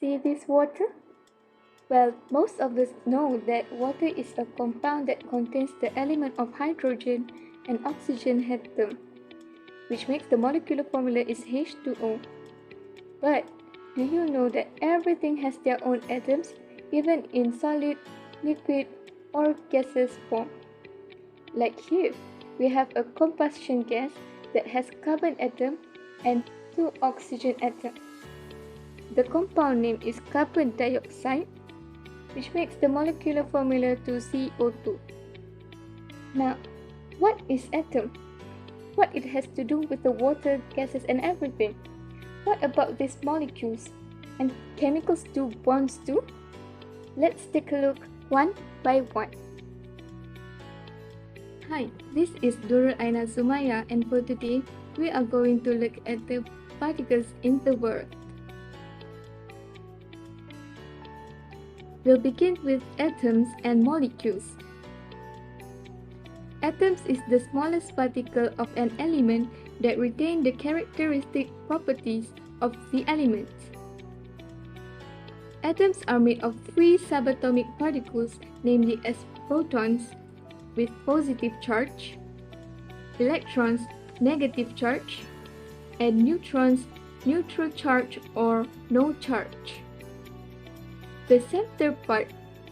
See this water? Well, most of us know that water is a compound that contains the element of hydrogen and oxygen atom, which makes the molecular formula is H2O. But do you know that everything has their own atoms, even in solid, liquid, or gaseous form? Like here, we have a combustion gas that has carbon atom and two oxygen atoms. The compound name is carbon dioxide, which makes the molecular formula to CO2. Now, what is atom? What it has to do with the water, gases, and everything? What about these molecules? And chemicals do bonds too? Let's take a look one by one. Hi, this is Durul Aina Sumaya, and for today, we are going to look at the particles in the world. We'll begin with atoms and molecules. Atoms is the smallest particle of an element that retain the characteristic properties of the element. Atoms are made of three subatomic particles, namely as protons with positive charge, electrons negative charge, and neutrons neutral charge or no charge. The center part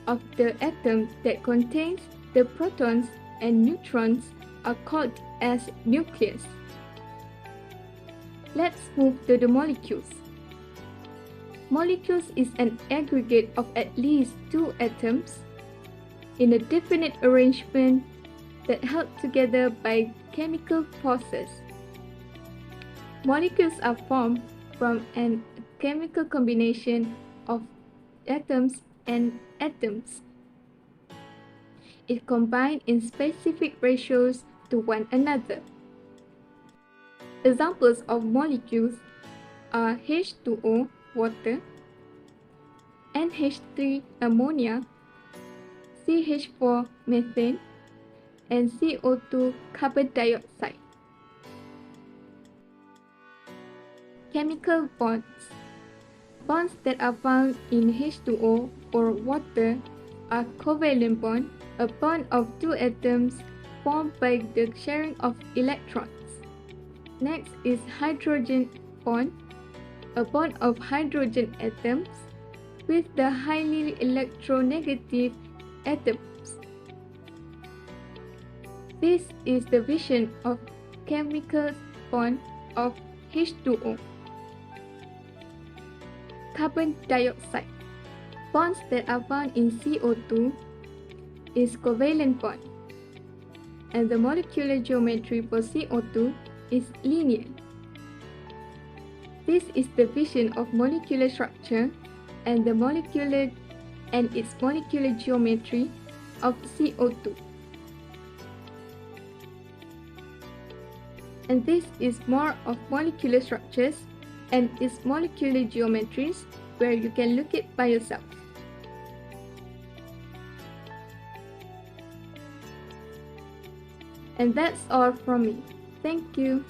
of the atom that contains the protons and neutrons are called as nucleus. Let's move to the molecules. Molecules is an aggregate of at least two atoms in a definite arrangement that held together by chemical process. Molecules are formed from a chemical combination of atoms and atoms. It combines in specific ratios to one another. Examples of molecules are H2O, water, NH3, ammonia, CH4, methane, and CO2, carbon dioxide. Chemical bonds. Bonds that are found in H2O or water are covalent bond, a bond of two atoms formed by the sharing of electrons. Next is hydrogen bond, a bond of hydrogen atoms with the highly electronegative atoms. This is the vision of chemical bond of H2O. Carbon dioxide. Bonds that are found in CO2 is covalent bond, and the molecular geometry for CO2 is linear. This is the vision of molecular structure and its molecular geometry of CO2. And this is more of molecular structures and its molecular geometries, where you can look it by yourself. And that's all from me. Thank you.